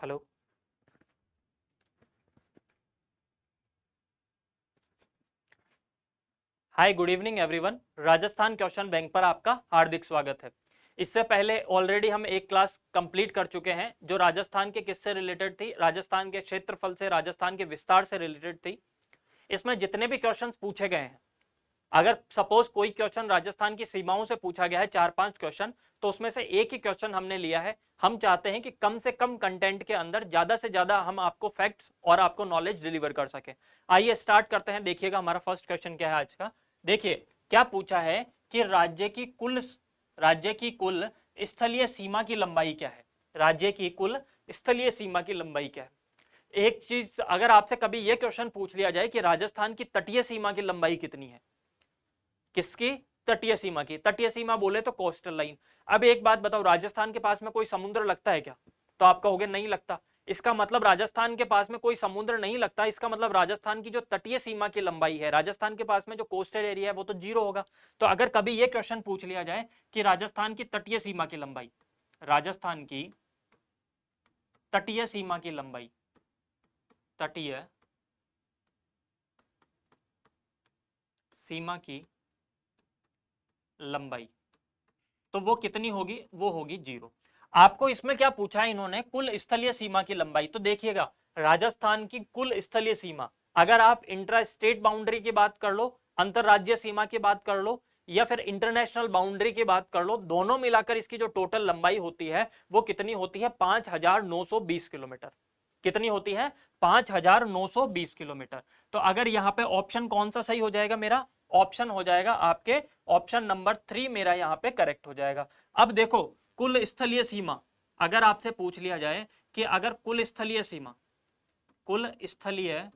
Hello. Hi, good evening everyone. Rajasthan question bank पर आपका हार्दिक स्वागत है। इससे पहले ऑलरेडी हम एक क्लास कंप्लीट कर चुके हैं जो राजस्थान के किससे रिलेटेड थी, राजस्थान के क्षेत्रफल से, राजस्थान के विस्तार से रिलेटेड थी। इसमें जितने भी क्वेश्चंस पूछे गए हैं, अगर सपोज कोई क्वेश्चन राजस्थान की सीमाओं से पूछा गया है 4-5 क्वेश्चन, तो उसमें से एक ही क्वेश्चन हमने लिया है। हम चाहते हैं कि कम से कम कंटेंट के अंदर ज्यादा से ज्यादा हम आपको फैक्ट्स और आपको नॉलेज डिलीवर कर सके। आइए स्टार्ट करते हैं। देखिएगा हमारा फर्स्ट क्वेश्चन क्या है आज का। देखिए क्या पूछा है कि राज्य की कुल स्थलीय सीमा की लंबाई क्या है। राज्य की कुल स्थलीय सीमा की लंबाई क्या है। एक चीज, अगर आपसे कभी यह क्वेश्चन पूछ लिया जाए कि राजस्थान की तटीय सीमा की लंबाई कितनी है, किसकी, तटीय सीमा की। तटीय सीमा बोले तो कोस्टल लाइन। अब एक बात बताओ, राजस्थान के पास में कोई समुद्र लगता है क्या? तो आप कहोगे नहीं लगता। इसका मतलब राजस्थान के पास में कोई समुद्र नहीं लगता, इसका मतलब राजस्थान की जो तटीय सीमा की लंबाई है, राजस्थान के पास में जो कोस्टल एरिया है वो तो जीरो होगा। तो अगर कभी यह क्वेश्चन पूछ लिया जाए कि राजस्थान की तटीय सीमा की लंबाई, राजस्थान की तटीय सीमा की लंबाई, तटीय सीमा की लंबाई, तो वो कितनी होगी? वो होगी जीरो। आपको इसमें क्या पूछा है इन्होंने? कुल स्थलीय सीमा की लंबाई। तो देखिएगा राजस्थान की कुल स्थलीय सीमा, अगर आप इंट्रा स्टेट बाउंड्री की बात कर लो, अंतरराज्यीय सीमा की बात कर लो, या फिर इंटरनेशनल बाउंड्री की बात कर लो, दोनों मिलाकर इसकी जो टोटल लंबाई होती है वो कितनी होती है? 5,920 किलोमीटर। कितनी होती है? 5,920 किलोमीटर। तो अगर यहां पे ऑप्शन कौन सा सही हो जाएगा मेरा? ऑप्शन हो जाएगा आपके ऑप्शन नंबर 3 मेरा यहां पे करेक्ट हो जाएगा। अब देखो कुल स्थलीय सीमा, अगर आपसे पूछ लिया जाए कि अगर कुल स्थलीय सीमा, कुल स्थलीय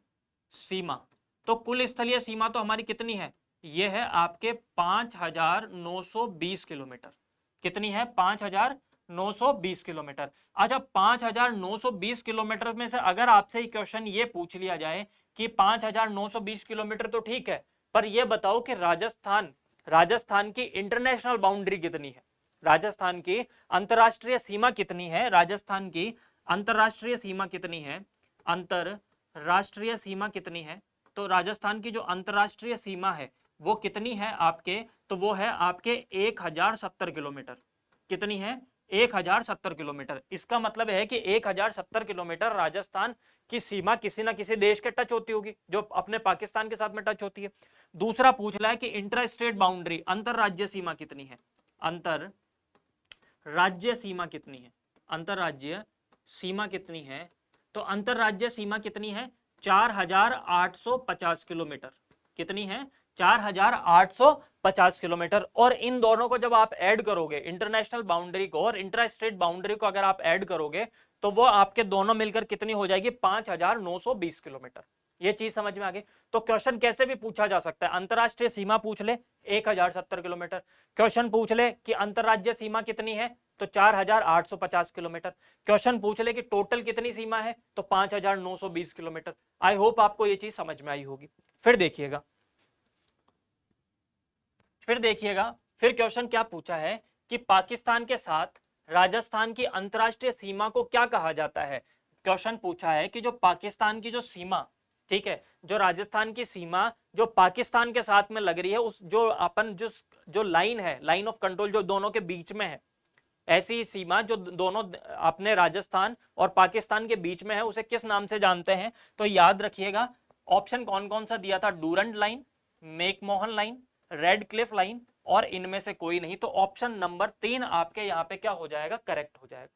सीमा, तो कुल स्थलीय सीमा तो हमारी कितनी है? यह है आपके 5,920 किलोमीटर। कितनी है? 5,920 किलोमीटर। अच्छा, 5,920 किलोमीटर में से अगर आपसे क्वेश्चन ये पूछ लिया जाए कि 5,920 किलोमीटर तो ठीक है, पर यह बताओ कि राजस्थान की इंटरनेशनल बाउंड्री कितनी है, राजस्थान की अंतरराष्ट्रीय सीमा कितनी है, राजस्थान की अंतरराष्ट्रीय सीमा कितनी है, अंतरराष्ट्रीय सीमा कितनी है, तो राजस्थान की जो अंतरराष्ट्रीय सीमा है वो कितनी है आपके? तो वो है आपके 1,070 किलोमीटर। कितनी है? 1,070 किलोमीटर। इसका मतलब है कि 1,070 किलोमीटर राजस्थान की सीमा किसी ना किसी देश के टच होती होगी, जो अपने पाकिस्तान के साथ में टच होती है। दूसरा पूछ रहा है कि इंटर स्टेट बाउंड्री, अंतरराज्य सीमा कितनी है, अंतर राज्य सीमा कितनी है, अंतरराज्य सीमा कितनी है। तो अंतरराज्य सीमा कितनी है? 4,850 किलोमीटर। कितनी है? 4,850 किलोमीटर। और इन दोनों को जब आप ऐड करोगे, इंटरनेशनल बाउंड्री को और इंटर स्टेट बाउंड्री को अगर आप ऐड करोगे, तो वो आपके दोनों मिलकर कितनी हो जाएगी? 5,920 किलोमीटर। ये चीज समझ में आ गई। तो क्वेश्चन कैसे भी पूछा जा सकता है। अंतरराष्ट्रीय सीमा पूछ ले 1,070 किलोमीटर, क्वेश्चन पूछ ले कि अंतरराज्य सीमा कितनी है, तो 4,850 किलोमीटर, क्वेश्चन पूछ ले कि टोटल कितनी सीमा है, तो 5,920 किलोमीटर। आई होप आपको ये चीज समझ में आई होगी। फिर देखिएगा, फिर क्वेश्चन क्या पूछा है कि पाकिस्तान के साथ राजस्थान की अंतरराष्ट्रीय सीमा को क्या कहा जाता है। क्वेश्चन पूछा है कि जो पाकिस्तान की जो सीमा, ठीक है, जो राजस्थान की सीमा जो पाकिस्तान के साथ में लग रही है, उस जो अपन जो लाइन है, लाइन ऑफ कंट्रोल जो दोनों के बीच में है, ऐसी सीमा जो दोनों अपने राजस्थान और पाकिस्तान के बीच में है, उसे किस नाम से जानते हैं? तो याद रखिएगा ऑप्शन कौन कौन सा दिया था? Durand line, McMahon line, red Cliff line, और इनमें से कोई नहीं। तो ऑप्शन नंबर 3 आपके यहाँ पे क्या हो जाएगा? करेक्ट हो जाएगा।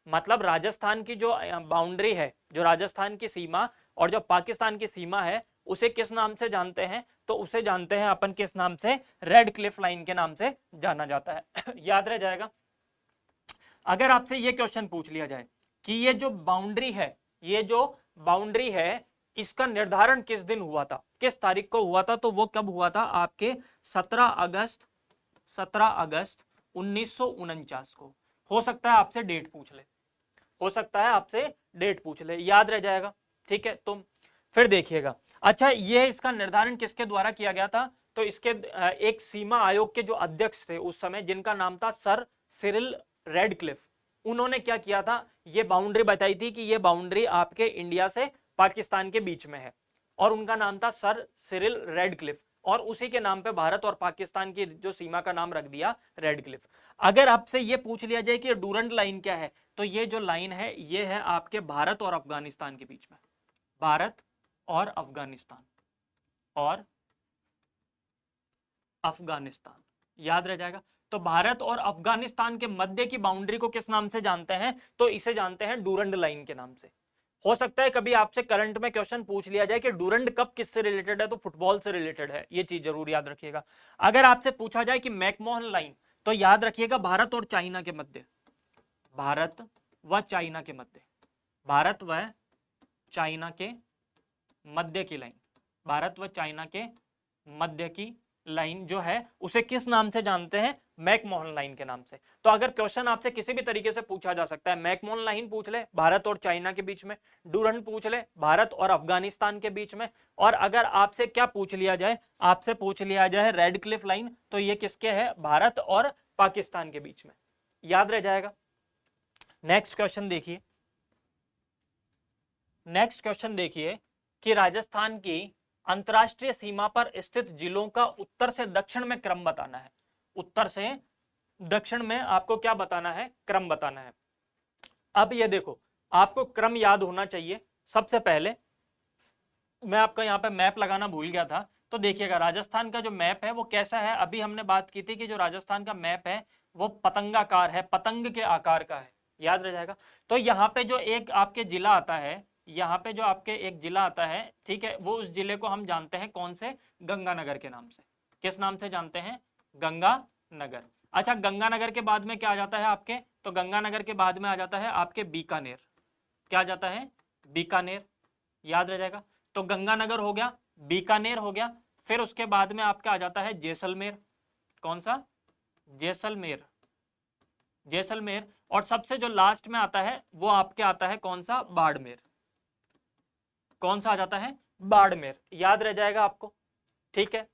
मतलब राजस्थान की जो बाउंड्री है, जो राजस्थान की सीमा और जो पाकिस्तान की सीमा है, उसे किस नाम से जानते हैं? तो उसे जानते हैं अपन किस नाम से? रेड क्लिफ लाइन के नाम से जाना जाता है। याद रह जाएगा। अगर आपसे ये क्वेश्चन पूछ लिया जाए कि ये जो बाउंड्री है, ये जो बाउंड्री है, इसका निर्धारण किस दिन हुआ था, किस तारीख को हुआ था, तो वो कब हुआ था? आपके 17 अगस्त 1949 को। हो सकता है आपसे डेट पूछ ले, हो सकता है आपसे डेट पूछ ले, याद रह जाएगा। ठीक है, तो फिर देखिएगा। अच्छा, ये इसका निर्धारण किसके द्वारा किया गया था? तो इसके एक सीमा आयोग के जो अध्यक्ष थे उस समय, जिनका नाम था सर सिरिल रेडक्लिफ। उन्होंने क्या किया था, ये बाउंड्री बताई थी कि ये बाउंड्री आपके इंडिया से पाकिस्तान के बीच में है, और उनका नाम था सर सिरिल रेडक्लिफ, और उसी के नाम पे भारत और पाकिस्तान की जो सीमा का नाम रख दिया रेडक्लिफ। अगर आपसे ये पूछ लिया जाए कि डूरंड लाइन क्या है, तो ये जो लाइन है ये है आपके भारत और अफगानिस्तान के बीच में, भारत और अफगानिस्तान, और अफगानिस्तान, याद रह जाएगा। तो भारत और अफगानिस्तान के मध्य की बाउंड्री को किस नाम से जानते हैं, तो इसे जानते हैं डूरंड लाइन के नाम से। हो सकता है कभी आपसे करंट में क्वेश्चन पूछ लिया जाए कि डूरंड कप किससे रिलेटेड है, तो फुटबॉल से रिलेटेड है, ये चीज जरूर याद रखिएगा। अगर आपसे पूछा जाए कि मैकमोहन लाइन, तो याद रखिएगा भारत और चाइना के मध्य, भारत व चाइना के मध्य, भारत व चाइना के मध्य की लाइन, भारत व चाइना के मध्य की लाइन जो है उसे किस नाम से जानते हैं, मैकमोहन लाइन के नाम से। तो अगर क्वेश्चन आपसे किसी भी तरीके से पूछा जा सकता है, मैकमोहन लाइन पूछ ले भारत और चाइना के बीच में, डूरंड पूछ ले भारत और अफगानिस्तान के बीच में, और अगर आपसे क्या पूछ लिया जाए, आपसे पूछ लिया जाए रेडक्लिफ लाइन, तो ये किसके है, भारत और पाकिस्तान के बीच में, याद रह जाएगा। नेक्स्ट क्वेश्चन देखिए, नेक्स्ट क्वेश्चन देखिए कि राजस्थान की अंतरराष्ट्रीय सीमा पर स्थित जिलों का उत्तर से दक्षिण में क्रम बताना है। उत्तर से दक्षिण में आपको क्या बताना है, क्रम बताना है। अब ये देखो, आपको क्रम याद होना चाहिए। सबसे पहले मैं आपका यहाँ पे मैप लगाना भूल गया था, तो देखिएगा राजस्थान का जो मैप है वो कैसा है। अभी हमने बात की थी कि जो राजस्थान का मैप है वो पतंगाकार है, पतंग के आकार का है, याद रह जाएगा। तो यहाँ पे जो एक आपके जिला आता है, यहाँ पे जो आपके एक जिला आता है, ठीक है, वो उस जिले को हम जानते हैं कौन से, गंगानगर के नाम से। किस नाम से जानते हैं, गंगानगर। अच्छा, गंगानगर के बाद में क्या आ जाता है आपके, तो गंगानगर के बाद में आ जाता है आपके बीकानेर। क्या आ जाता है, बीकानेर, याद रह जाएगा। तो गंगानगर हो गया, बीकानेर हो गया, फिर उसके बाद में आपका आ जाता है जैसलमेर। कौन सा, जैसलमेर, जैसलमेर। और सबसे जो लास्ट में आता है वो आपके आता है कौन सा, बाड़मेर। कौन सा आ जाता है, बाड़मेर, याद रह जाएगा आपको। ठीक है,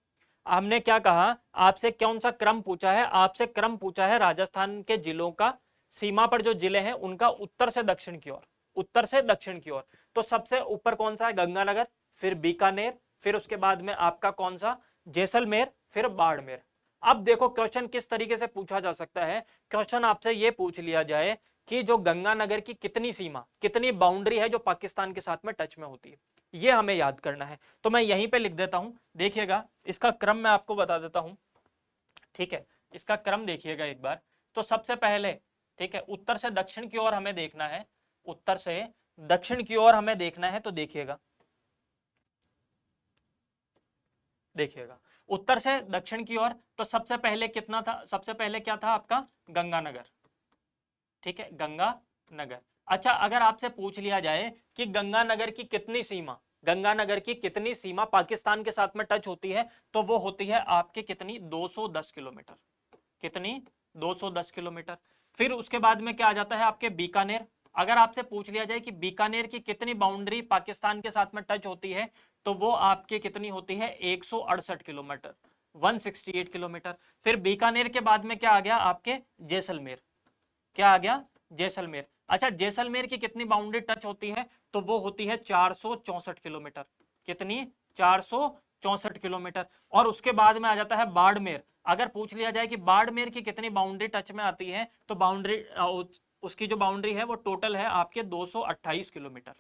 हमने क्या कहा, आपसे कौन सा क्रम पूछा है, आपसे क्रम पूछा है राजस्थान के जिलों का, सीमा पर जो जिले हैं उनका उत्तर से दक्षिण की ओर, उत्तर से दक्षिण की ओर। तो सबसे ऊपर कौन सा है, गंगानगर, फिर बीकानेर, फिर उसके बाद में आपका कौन सा, जैसलमेर, फिर बाड़मेर। अब देखो क्वेश्चन किस तरीके से पूछा जा सकता है। क्वेश्चन आपसे ये पूछ लिया जाए कि जो गंगानगर की कितनी सीमा, कितनी बाउंड्री है जो पाकिस्तान के साथ में टच में होती है, ये हमें याद करना है। तो मैं यहीं पे लिख देता हूं, देखिएगा इसका क्रम मैं आपको बता देता हूं। ठीक है, इसका क्रम देखिएगा एक बार। तो सबसे पहले, ठीक है, उत्तर से दक्षिण की ओर हमें देखना है, उत्तर से दक्षिण की ओर हमें देखना है। तो देखिएगा, देखिएगा उत्तर से दक्षिण की ओर, तो सबसे पहले कितना था, सबसे पहले क्या था आपका, गंगानगर। ठीक है, गंगानगर। अच्छा, अगर आपसे पूछ लिया जाए कि गंगानगर की कितनी सीमा, गंगानगर की कितनी सीमा पाकिस्तान के साथ में टच होती है, तो वो होती है आपके कितनी, 210 किलोमीटर। कितनी, 210 किलोमीटर। फिर उसके बाद में क्या आ जाता है आपके, बीकानेर। अगर आपसे पूछ लिया जाए कि बीकानेर की कितनी बाउंड्री पाकिस्तान के साथ में टच होती है, तो वो आपके कितनी होती है, 168 किलोमीटर, 168 किलोमीटर। फिर बीकानेर के बाद में क्या आ गया आपके, जैसलमेर। क्या आ गया, जैसलमेर। अच्छा, जैसलमेर की कितनी बाउंड्री टच होती है, तो वो होती है 464 किलोमीटर। कितनी, 464 किलोमीटर। और उसके बाद में आ जाता है बाड़मेर। अगर पूछ लिया जाए कि बाड़मेर की कितनी बाउंड्री टच में आती है, तो बाउंड्री उसकी जो बाउंड्री है वो टोटल है आपके 228 किलोमीटर।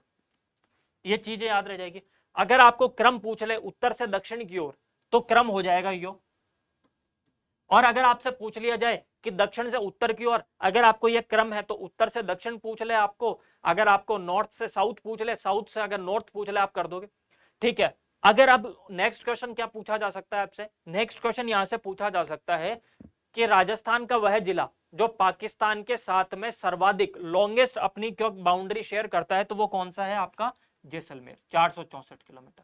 ये चीजें याद रह जाएगी। अगर आपको क्रम पूछ ले उत्तर से दक्षिण की ओर, तो क्रम हो जाएगा यो। और अगर आपसे पूछ लिया जाए कि दक्षिण से उत्तर की ओर, अगर आपको यह क्रम है तो उत्तर से दक्षिण पूछ ले आपको, अगर आपको नॉर्थ से साउथ पूछ ले, साउथ से अगर नॉर्थ पूछ ले, आप कर दोगे। ठीक है, अगर अब नेक्स्ट क्वेश्चन क्या पूछा जा सकता है आपसे, नेक्स्ट क्वेश्चन यहां से पूछा जा सकता है कि राजस्थान का वह जिला जो पाकिस्तान के साथ में सर्वाधिक लॉन्गेस्ट अपनी बाउंड्री शेयर करता है, तो वो कौन सा है आपका, जैसलमेर, 464 किलोमीटर।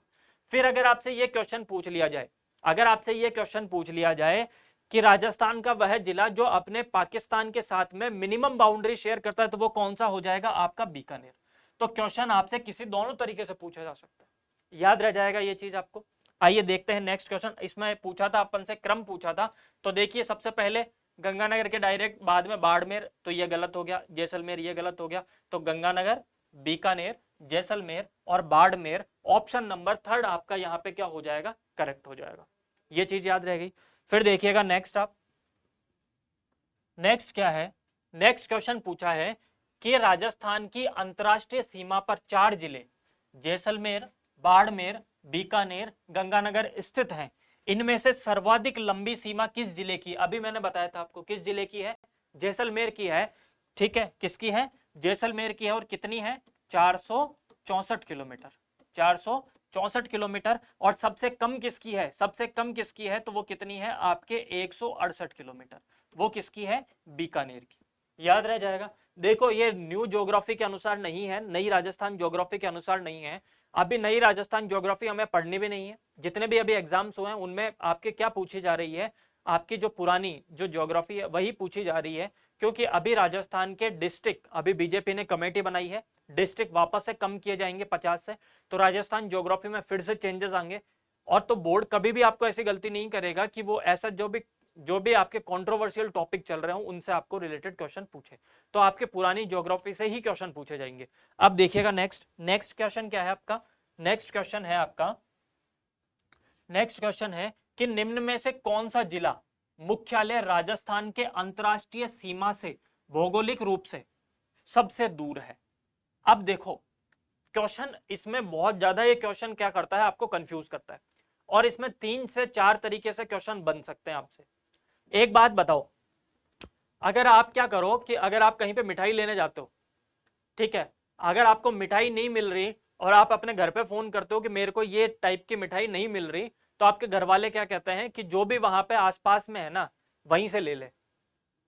फिर अगर आपसे ये क्वेश्चन पूछ लिया जाए, अगर आपसे ये क्वेश्चन पूछ लिया जाए कि राजस्थान का वह जिला जो अपने पाकिस्तान के साथ में मिनिमम बाउंड्री शेयर करता है, तो वो कौन सा हो जाएगा आपका, बीकानेर। तो क्वेश्चन आपसे किसी दोनों तरीके से पूछा जा सकता है, याद रह जाएगा ये चीज आपको। आइए देखते हैं नेक्स्ट क्वेश्चन। इसमें पूछा था अपन से, क्रम पूछा था। तो देखिए सबसे पहले गंगानगर के डायरेक्ट बाद में बाड़मेर, तो ये गलत हो गया, जैसलमेर ये गलत हो गया, तो गंगानगर, बीकानेर, जैसलमेर और बाड़मेर, ऑप्शन नंबर थर्ड आपका यहाँ पे क्या हो जाएगा, करेक्ट हो जाएगा। ये चीज याद रहेगी। फिर देखिएगा नेक्स्ट आप, नेक्स्ट क्या है, नेक्स्ट क्वेश्चन पूछा है कि राजस्थान की अंतरराष्ट्रीय सीमा पर 4 जिले जैसलमेर, बाड़मेर, बीकानेर, गंगानगर स्थित हैं। इनमें से सर्वाधिक लंबी सीमा किस जिले की? अभी मैंने बताया था आपको किस जिले की है, जैसलमेर की है। ठीक है, किसकी है, जैसलमेर की है। और कितनी है, 464 किलोमीटर, 464 किलोमीटर। और सबसे कम किसकी है, सबसे कम किसकी है, तो वो कितनी है आपके 168 किलोमीटर, वो किसकी है, बीकानेर की। याद रह जाएगा। देखो ये न्यू ज्योग्राफी के अनुसार नहीं है, नई राजस्थान ज्योग्राफी के अनुसार नहीं है। अभी नई राजस्थान ज्योग्राफी हमें पढ़नी भी नहीं है। जितने भी अभी एग्जाम्स हुए हैं उनमें आपके क्या पूछी जा रही है, आपकी जो पुरानी जो ज्योग्राफी है वही पूछी जा रही है। क्योंकि अभी राजस्थान के डिस्ट्रिक्ट, अभी बीजेपी ने कमेटी बनाई है, डिस्ट्रिक्ट वापस से कम किए जाएंगे 50 से, तो राजस्थान ज्योग्राफी में फिर से चेंजेस आएंगे। और तो बोर्ड कभी भी आपको ऐसी गलती नहीं करेगा कि वो ऐसा जो भी आपके कंट्रोवर्शियल टॉपिक चल रहे हो उनसे आपको रिलेटेड क्वेश्चन पूछे, तो आपके पुरानी ज्योग्राफी से ही क्वेश्चन पूछे जाएंगे। अब देखिएगा नेक्स्ट, नेक्स्ट क्वेश्चन क्या है आपका, नेक्स्ट क्वेश्चन है आपका, नेक्स्ट क्वेश्चन है कि निम्न में से कौन सा जिला मुख्यालय राजस्थान के अंतरराष्ट्रीय सीमा से भौगोलिक रूप से सबसे दूर है। अब देखो क्वेश्चन इसमें बहुत ज्यादा, ये क्वेश्चन क्या करता है, आपको कंफ्यूज करता है। और इसमें 3 से 4 तरीके से क्वेश्चन बन सकते हैं आपसे। एक बात बताओ, अगर आप क्या करो कि अगर आप कहीं पे मिठाई लेने जाते हो, ठीक है, अगर आपको मिठाई नहीं मिल रही और आप अपने घर पे फोन करते हो कि मेरे को ये टाइप की मिठाई नहीं मिल रही, तो आपके घर वाले क्या कहते हैं कि जो भी वहां पे आसपास में है ना वहीं से ले ले,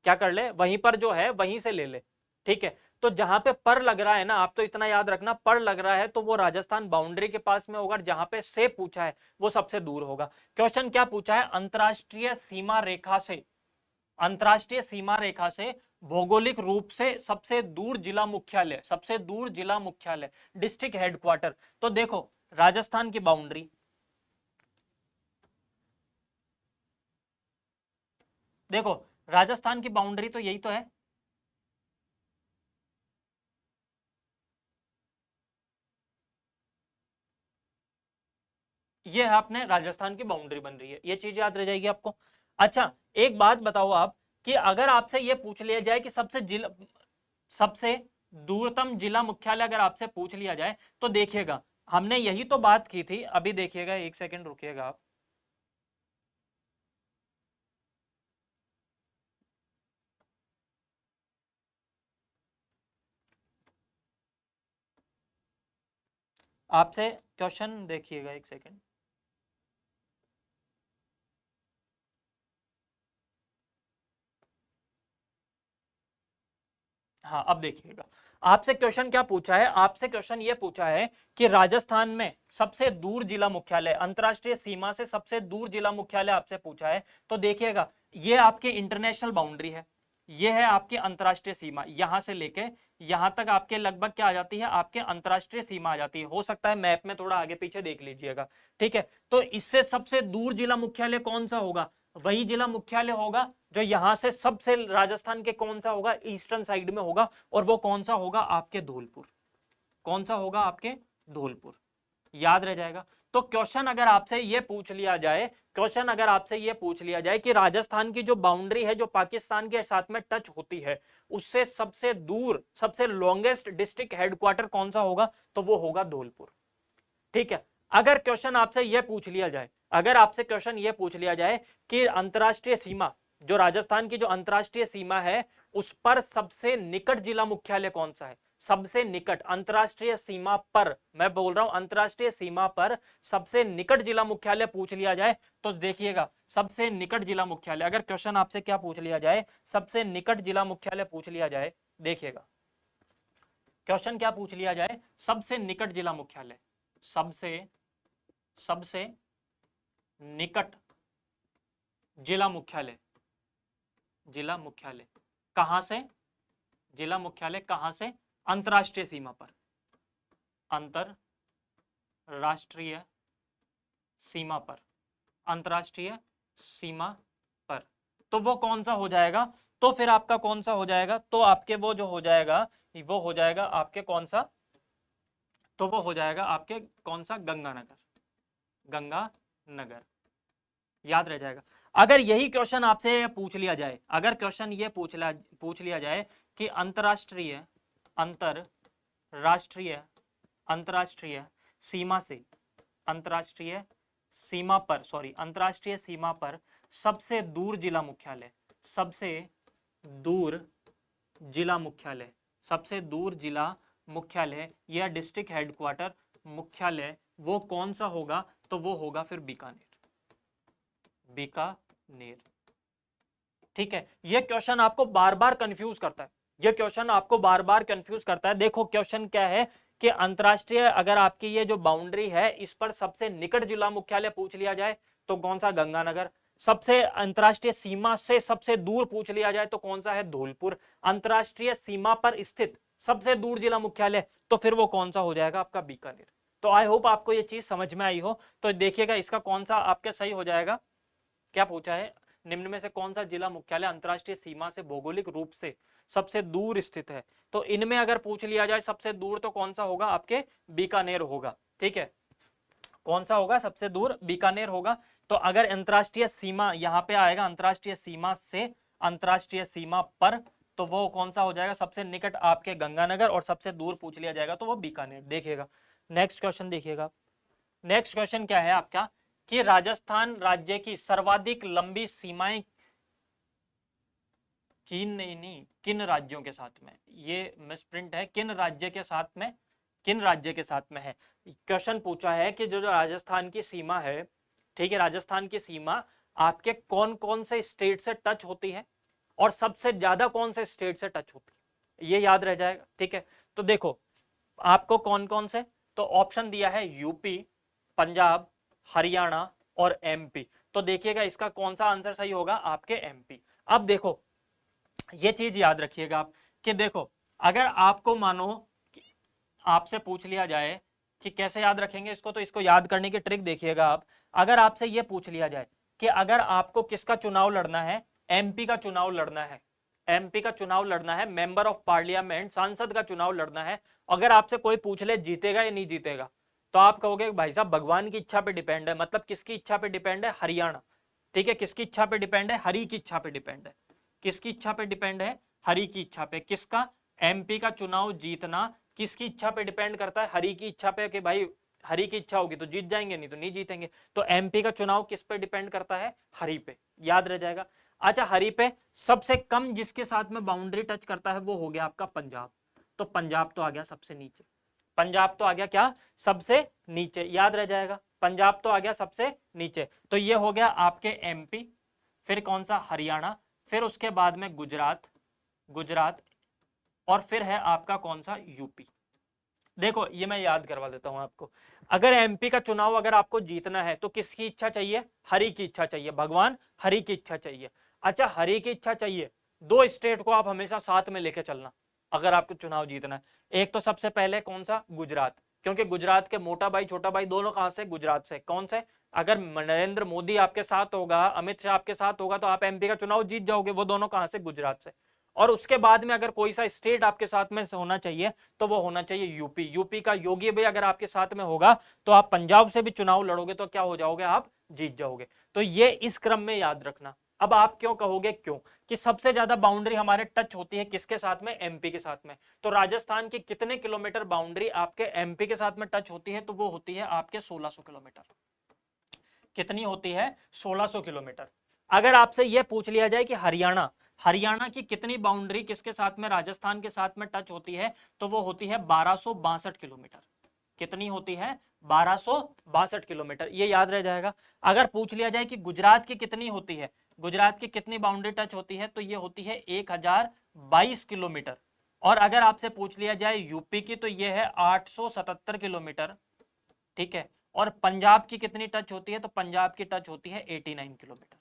क्या कर ले, वहीं पर जो है वहीं से ले ले। ठीक है, तो जहां पे पर लग रहा है ना, आप तो इतना याद रखना, पर लग रहा है तो वो राजस्थान बाउंड्री के पास में होगा, जहां पे से पूछा है वो सबसे दूर होगा। क्वेश्चन क्या पूछा है, अंतरराष्ट्रीय सीमा रेखा से, अंतरराष्ट्रीय सीमा रेखा से भौगोलिक रूप से सबसे दूर जिला मुख्यालय, सबसे दूर जिला मुख्यालय, डिस्ट्रिक्ट हेडक्वार्टर। तो देखो राजस्थान की बाउंड्री, देखो राजस्थान की बाउंड्री तो यही तो है, ये है अपने राजस्थान की बाउंड्री बन रही है, ये चीज याद रह जाएगी आपको। अच्छा एक बात बताओ आप, कि अगर आपसे ये पूछ लिया जाए कि सबसे दूरतम जिला मुख्यालय अगर आपसे पूछ लिया जाए, तो देखिएगा हमने यही तो बात की थी। अभी देखिएगा, एक सेकंड रुकिएगा आप, आपसे क्वेश्चन देखिएगा, एक सेकंड। हाँ अब देखिएगा, आपसे क्वेश्चन क्या पूछा है, आपसे क्वेश्चन ये पूछा है कि राजस्थान में सबसे दूर जिला मुख्यालय, अंतरराष्ट्रीय सीमा से सबसे दूर जिला मुख्यालय आपसे पूछा है। तो देखिएगा ये आपकी इंटरनेशनल बाउंड्री है, ये है आपकी अंतरराष्ट्रीय सीमा, यहां से लेके यहां तक आपके लगभग क्या आ जाती है, आपके अंतरराष्ट्रीय सीमा आ जाती है। हो सकता है मैप में थोड़ा आगे पीछे देख लीजिएगा। ठीक है, तो इससे सबसे दूर जिला मुख्यालय कौन सा होगा, वही जिला मुख्यालय होगा जो यहां से सबसे, राजस्थान के कौन सा होगा, ईस्टर्न साइड में होगा, और वो कौन सा होगा, आपके धौलपुर। कौन सा होगा, आपके धौलपुर। याद रह जाएगा। तो क्वेश्चन अगर आपसे ये पूछ लिया जाए, क्वेश्चन अगर आपसे ये पूछ लिया जाए कि राजस्थान की जो बाउंड्री है जो पाकिस्तान के साथ में टच होती है, उससे सबसे दूर, सबसे लॉन्गेस्ट डिस्ट्रिक्ट हेडक्वार्टर कौन सा होगा, तो वो होगा धौलपुर। ठीक है, अगर क्वेश्चन आपसे यह पूछ लिया जाए, अगर आपसे क्वेश्चन यह पूछ लिया जाए कि अंतरराष्ट्रीय सीमा, जो राजस्थान की जो अंतरराष्ट्रीय सीमा है उस पर सबसे निकट जिला मुख्यालय कौन सा है, सबसे निकट अंतरराष्ट्रीय सीमा पर, मैं बोल रहा हूं अंतरराष्ट्रीय सीमा पर सबसे निकट जिला मुख्यालय पूछ लिया जाए, तो देखिएगा सबसे निकट जिला मुख्यालय, अगर क्वेश्चन आपसे क्या पूछ लिया जाए, सबसे निकट जिला मुख्यालय पूछ लिया जाए, देखिएगा क्वेश्चन क्या पूछ लिया जाए, सबसे निकट जिला मुख्यालय, सबसे सबसे निकट जिला मुख्यालय, जिला मुख्यालय कहां से, जिला मुख्यालय कहां से, अंतरराष्ट्रीय सीमा पर, अंतरराष्ट्रीय सीमा पर, अंतरराष्ट्रीय सीमा पर, तो वो कौन सा हो जाएगा, तो फिर आपका कौन सा हो जाएगा, तो आपके वो जो हो जाएगा वो हो जाएगा आपके कौन सा, तो वो हो जाएगा आपके कौन सा, गंगानगर, गंगानगर, याद रह जाएगा। अगर यही क्वेश्चन आपसे पूछ लिया जाए, अगर क्वेश्चन ये पूछ लिया जाए कि अंतरराष्ट्रीय अंतरराष्ट्रीय अंतरराष्ट्रीय सीमा से, अंतरराष्ट्रीय सीमा पर, सॉरी अंतरराष्ट्रीय सीमा पर सबसे दूर जिला मुख्यालय, सबसे दूर जिला मुख्यालय, सबसे दूर जिला मुख्यालय या डिस्ट्रिक्ट हेडक्वार्टर मुख्यालय वो कौन सा होगा, तो वो होगा फिर बीकानेर, बीकानेर। ठीक है, ये क्वेश्चन आपको बार बार कंफ्यूज करता है, ये क्वेश्चन आपको बार बार कंफ्यूज करता है। देखो क्वेश्चन क्या है कि अंतरराष्ट्रीय, अगर आपकी ये जो बाउंड्री है इस पर सबसे निकट जिला मुख्यालय पूछ लिया जाए तो कौन सा, गंगानगर। सबसे अंतरराष्ट्रीय सीमा से सबसे दूर पूछ लिया जाए तो कौन सा है, धौलपुर। अंतरराष्ट्रीय सीमा पर स्थित सबसे दूर जिला मुख्यालय तो फिर वो कौन सा हो जाएगा आपका, बीकानेर। तो आई होप आपको ये चीज समझ में आई हो। तो देखिएगा इसका कौन सा आपके सही हो जाएगा, क्या पूछा है, निम्न में से कौन सा जिला मुख्यालय अंतरराष्ट्रीय सीमा से भौगोलिक रूप से सबसे दूर स्थित है। तो इनमें अगर पूछ लिया जाए सबसे दूर तो कौन सा होगा, आपके बीकानेर होगा। ठीक है, कौन सा होगा सबसे दूर, बीकानेर होगा। तो अगर अंतरराष्ट्रीय सीमा यहां पे आएगा, अंतरराष्ट्रीय सीमा से अंतरराष्ट्रीय सीमा पर, तो वो कौन सा हो जाएगा, सबसे निकट आपके गंगानगर, और सबसे दूर पूछ लिया जाएगा तो वो बीकानेर। देखिएगा नेक्स्ट क्वेश्चन, देखिएगा नेक्स्ट क्वेश्चन क्या है आपका, कि राजस्थान राज्य की सर्वाधिक लंबी सीमाएं किन राज्यों के साथ में, ये मिसप्रिंट है, किन राज्य के साथ में, किन राज्य के साथ में है। क्वेश्चन पूछा है कि जो जो राजस्थान की सीमा है, ठीक है, राजस्थान की सीमा आपके कौन कौन से स्टेट से टच होती है और सबसे ज्यादा कौन से स्टेट से टच होती है, ये याद रह जाएगा। ठीक है, तो देखो आपको कौन कौन से, तो ऑप्शन दिया है यूपी, पंजाब, हरियाणा और एमपी। तो देखिएगा इसका कौन सा आंसर सही होगा, आपके एमपी। अब देखो ये चीज याद रखिएगा आप कि देखो अगर आपको मानो कि आपसे पूछ लिया जाए कि कैसे याद रखेंगे इसको, तो इसको याद करने की ट्रिक देखिएगा आप। अगर आपसे ये पूछ लिया जाए कि अगर आपको किसका चुनाव लड़ना है, एमपी का चुनाव लड़ना है, एमपी का चुनाव लड़ना है, मेंबर ऑफ पार्लियामेंट, सांसद का चुनाव लड़ना है, अगर आपसे कोई पूछ ले जीतेगा या नहीं जीतेगा, तो आप कहोगे भाई साहब भगवान की इच्छा पे डिपेंड है। मतलब किसकी इच्छा पे डिपेंड है, हरियाणा। ठीक है, किसकी इच्छा पे डिपेंड है, हरि की इच्छा पे डिपेंड है। किसकी इच्छा पे डिपेंड है, हरि की इच्छा पे। किसका, एमपी का चुनाव जीतना किसकी इच्छा पे डिपेंड करता है, हरि की इच्छा पे, कि भाई हरि की इच्छा होगी तो जीत जाएंगे, नहीं तो नहीं जीतेंगे। तो एमपी का चुनाव किस पे डिपेंड करता है, हरि पे, याद रह जाएगा। अच्छा, हरि पे सबसे कम जिसके साथ में बाउंड्री टच करता है वो हो गया आपका पंजाब। तो पंजाब तो आ गया सबसे नीचे, पंजाब तो आ गया क्या, सबसे नीचे, याद रह जाएगा, पंजाब तो आ गया सबसे नीचे। तो ये हो गया आपके एमपी, फिर कौन सा, हरियाणा, फिर उसके बाद में गुजरात, गुजरात, और फिर है आपका कौन सा, यूपी। देखो ये मैं याद करवा देता हूं आपको। अगर एमपी का चुनाव अगर आपको जीतना है तो किसकी इच्छा चाहिए, हरि की इच्छा चाहिए, भगवान हरि की इच्छा चाहिए। अच्छा, हरि की इच्छा चाहिए, दो स्टेट को आप हमेशा साथ में लेके चलना अगर आपको चुनाव जीतना है। एक तो सबसे पहले कौन सा, गुजरात, क्योंकि गुजरात के मोटा भाई छोटा भाई दोनों कहां से, गुजरात से। कौन से, अगर नरेंद्र मोदी आपके साथ होगा, अमित शाह आपके साथ होगा, तो आप एमपी का चुनाव जीत जाओगे। वो दोनों कहां से, गुजरात से। और उसके बाद में अगर कोई सा स्टेट आपके साथ में होना चाहिए तो वो होना चाहिए यूपी। यूपी का योगी भाई अगर आपके साथ में होगा तो आप पंजाब से भी चुनाव लड़ोगे तो क्या हो जाओगे, आप जीत जाओगे। तो ये इस क्रम में याद रखना। अब आप क्यों कहोगे, क्यों, कि सबसे ज्यादा बाउंड्री हमारे टच होती है किसके साथ में, एमपी के साथ में। तो राजस्थान की कितने किलोमीटर बाउंड्री आपके एमपी के साथ में टच होती है, तो वो होती है आपके 1600 किलोमीटर। कितनी होती है, 1600 किलोमीटर। अगर आपसे यह पूछ लिया जाए कि हरियाणा, हरियाणा की कितनी बाउंड्री किसके साथ में, राजस्थान के साथ में टच होती है, तो वो होती है 1262 किलोमीटर। कितनी होती है, 1262 किलोमीटर, ये याद रह जाएगा। अगर पूछ लिया जाए कि गुजरात की कितनी होती है, गुजरात की कितनी बाउंड्री टच होती है, तो ये होती है 1022 किलोमीटर। और अगर आपसे पूछ लिया जाए यूपी की, तो ये है 877 किलोमीटर। ठीक है, और पंजाब की कितनी टच होती है, तो पंजाब की टच होती है 89 किलोमीटर।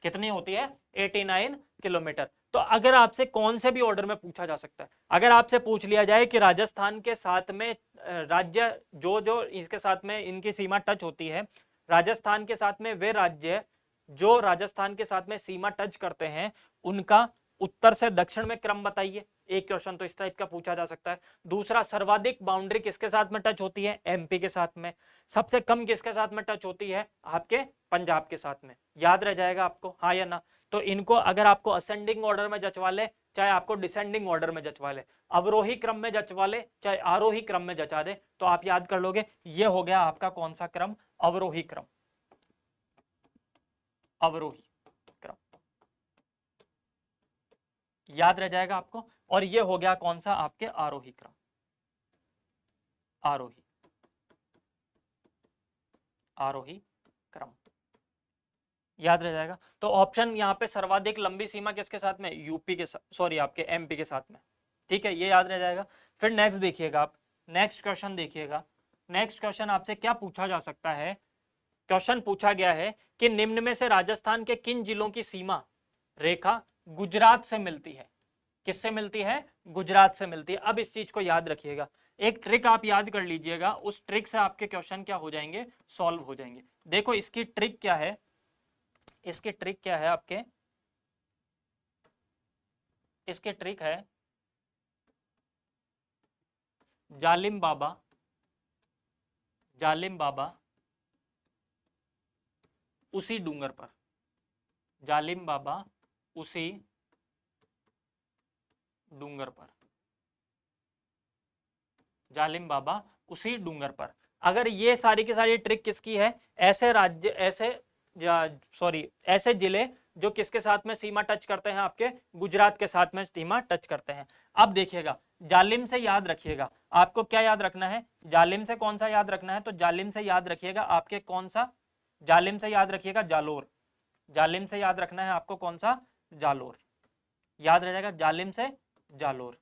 कितनी होती है, 89 किलोमीटर। तो अगर आपसे कौन से भी ऑर्डर में पूछा जा सकता है, अगर आपसे पूछ लिया जाए कि राजस्थान के साथ में राज्य जो जो इसके साथ में इनकी सीमा टच होती है, राजस्थान के साथ में वे राज्य जो राजस्थान के साथ में सीमा टच करते हैं उनका उत्तर से दक्षिण में क्रम बताइए। एक क्वेश्चन तो इस टाइप का पूछा जा सकता है। दूसरा, सर्वाधिक बाउंड्री किसके साथ में टच होती है? एमपी के साथ में। सबसे कम किसके साथ में टच होती है? आपके पंजाब के साथ में। याद रह जाएगा आपको, हाँ या ना? तो इनको अगर आपको असेंडिंग ऑर्डर में जचवा ले, चाहे आपको डिसेंडिंग ऑर्डर में जचवा ले, अवरोही क्रम में जचवा ले, चाहे आरोही क्रम में जचा दे, तो आप याद कर लोगे ये हो गया आपका कौन सा क्रम? अवरोही क्रम। अवरोही क्रम याद रह जाएगा आपको। और ये हो गया कौन सा? आपके आरोही क्रम। आरोही आरोही क्रम याद रह जाएगा। तो ऑप्शन यहाँ पे सर्वाधिक लंबी सीमा किसके साथ में? यूपी के साथ, सॉरी आपके एमपी के साथ में। ठीक है, ये याद रह जाएगा। फिर नेक्स्ट देखिएगा आप, नेक्स्ट क्वेश्चन देखिएगा। नेक्स्ट क्वेश्चन आपसे क्या पूछा जा सकता है? क्वेश्चन पूछा गया है कि निम्न में से राजस्थान के किन जिलों की सीमा रेखा गुजरात से मिलती है? किससे मिलती है? गुजरात से मिलती है। अब इस चीज को याद रखिएगा, एक ट्रिक आप याद कर लीजिएगा, उस ट्रिक से आपके क्वेश्चन क्या हो जाएंगे? सॉल्व हो जाएंगे। देखो इसकी ट्रिक क्या है, इसकी ट्रिक क्या है आपके? इसके ट्रिक है जालिम बाबा, जालिम बाबा उसी डूंगर पर, जालिम बाबा उसी डूंगर पर, जालिम बाबा उसी डूंगर पर। अगर ये सारी की सारी ट्रिक किसकी है? ऐसे राज्य, ऐसे सॉरी ऐसे जिले जो किसके साथ में सीमा टच करते हैं? आपके गुजरात के साथ में सीमा टच करते हैं। अब देखिएगा, जालिम से याद रखिएगा, आपको क्या याद रखना है? जालिम से कौन सा याद रखना है? तो जालिम से याद रखिएगा आपके कौन सा? जालिम से याद रखिएगा जालोर। जालिम से याद रखना है आपको कौन सा? जालोर। याद रह जाएगा, जालिम से जालोर।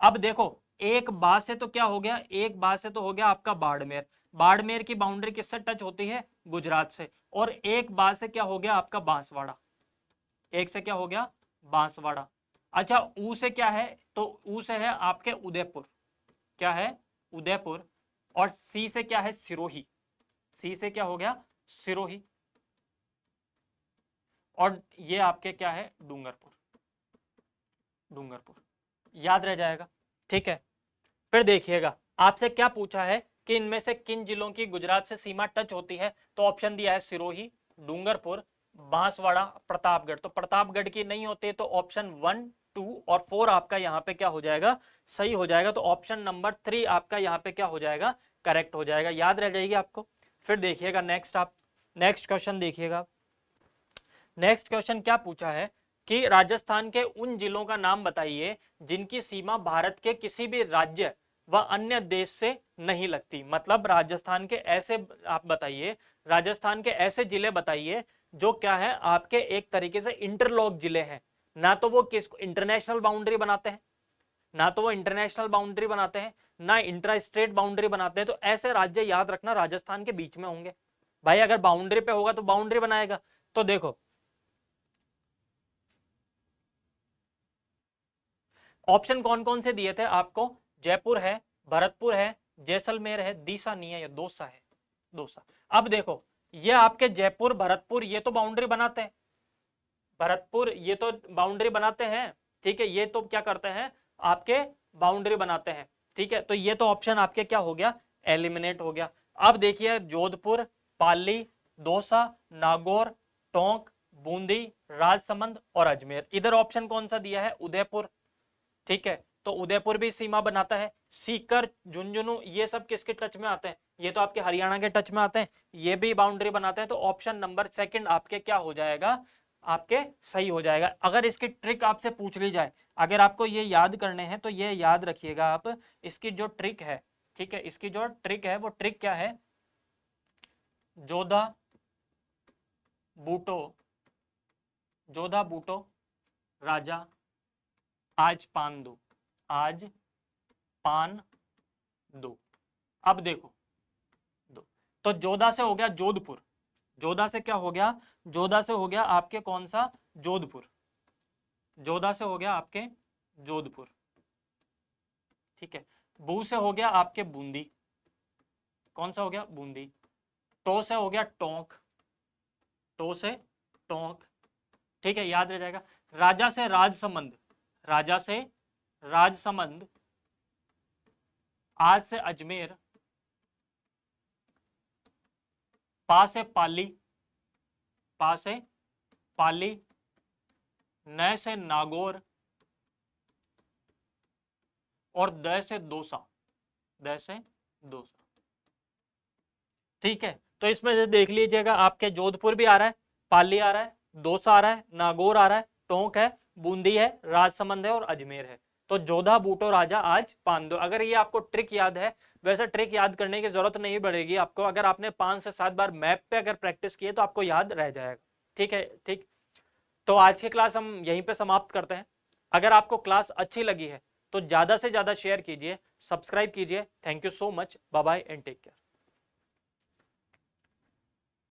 अब देखो, एक बात से तो क्या हो गया? एक बात से तो हो गया आपका बाड़मेर। बाड़मेर की बाउंड्री किससे टच होती है? गुजरात से। और एक बात से क्या हो गया आपका? बांसवाड़ा। एक से क्या हो गया? बांसवाड़ा। अच्छा, ऊ से क्या है? तो ऊ से है आपके उदयपुर। क्या है? उदयपुर। और सी से क्या है? सिरोही। सी से क्या हो गया? सिरोही। और ये आपके क्या है? डूंगरपुर। डूंगरपुर याद रह जाएगा। ठीक है, फिर देखिएगा आपसे क्या पूछा है कि इनमें से किन जिलों की गुजरात से सीमा टच होती है? तो ऑप्शन दिया है सिरोही, डूंगरपुर, बांसवाड़ा, प्रतापगढ़। तो प्रतापगढ़ की नहीं होती तो ऑप्शन 1, 2 और 4 आपका यहाँ पे क्या हो जाएगा? सही हो जाएगा। तो ऑप्शन नंबर 3 आपका यहाँ पे क्या हो जाएगा? करेक्ट हो जाएगा। याद रह जाएगी आपको। फिर देखिएगा नेक्स्ट, आप नेक्स्ट क्वेश्चन देखिएगा। नेक्स्ट क्वेश्चन क्या पूछा है कि राजस्थान के उन जिलों का नाम बताइए जिनकी सीमा भारत के किसी भी राज्य व अन्य देश से नहीं लगती। मतलब राजस्थान के ऐसे, आप बताइए, राजस्थान के ऐसे जिले बताइए जो क्या है? आपके एक तरीके से इंटरलॉक जिले हैं। ना तो वो किस इंटरनेशनल बाउंड्री बनाते हैं, ना तो वो इंटरनेशनल बाउंड्री बनाते हैं, ना इंट्रा स्टेट बाउंड्री बनाते हैं। तो ऐसे राज्य याद रखना राजस्थान के बीच में होंगे। भाई अगर बाउंड्री पे होगा तो बाउंड्री बनाएगा। तो देखो ऑप्शन कौन कौन से दिए थे आपको? जयपुर है, भरतपुर है, जैसलमेर है, दीसा नहीं है, या दौसा है। दौसा। अब देखो, ये आपके जयपुर, भरतपुर ये तो बाउंड्री बनाते हैं। भरतपुर ये तो बाउंड्री बनाते हैं। ठीक है, ये तो क्या करते हैं? आपके बाउंड्री बनाते हैं। ठीक है, तो ये तो ऑप्शन आपके क्या हो गया? एलिमिनेट हो गया। अब देखिए, जोधपुर, पाली, दौसा, नागौर, टोंक, बूंदी, राजसमंद और अजमेर। इधर ऑप्शन कौन सा दिया है? उदयपुर। ठीक है, तो उदयपुर भी सीमा बनाता है। सीकर, झुंझुनू ये सब किसके टच में आते हैं? ये तो आपके हरियाणा के टच में आते हैं, ये भी बाउंड्री बनाते हैं। तो ऑप्शन नंबर सेकंड आपके क्या हो जाएगा? आपके सही हो जाएगा। अगर इसकी ट्रिक आपसे पूछ ली जाए, अगर आपको ये याद करने हैं तो ये याद रखिएगा आप, इसकी जो ट्रिक है, ठीक है, इसकी जो ट्रिक है वो ट्रिक क्या है? जोधा बूटो, जोधा बूटो राजा आज पान दो, आज पान दो। अब देखो, दो, तो जोधा से हो गया जोधपुर। जोधा से क्या हो गया? जोधा से हो गया आपके कौन सा? जोधपुर। जोधा से हो गया आपके जोधपुर। ठीक है, बू से हो गया आपके बूंदी। कौन सा हो गया? बूंदी। टो से हो गया टोंक। टो से टोंक, ठीक है, याद रह जाएगा। राजा से राजसमंद, राजा से राजसमंद, आज से अजमेर, पा से पाली, पा से पाली, न से नागौर और द से दोसा, द से दोसा, ठीक है। तो इसमें से देख लीजिएगा, आपके जोधपुर भी आ रहा है, पाली आ रहा है, दोसा आ रहा है, नागौर आ रहा है, टोंक है, बूंदी है, राजसमंद है और अजमेर है। तो जोधा बूटो राजा आज पांदो। अगर ये आपको ट्रिक याद है, वैसे ट्रिक याद करने की जरूरत नहीं पड़ेगी आपको, अगर आपने 5 से 7 बार मैप पे अगर प्रैक्टिस किए तो आपको याद रह जाएगा, ठीक है। ठीक, तो आज की क्लास हम यहीं पे समाप्त करते हैं। अगर आपको क्लास अच्छी लगी है तो ज्यादा से ज्यादा शेयर कीजिए, सब्सक्राइब कीजिए। Thank you so much, bye bye and take care.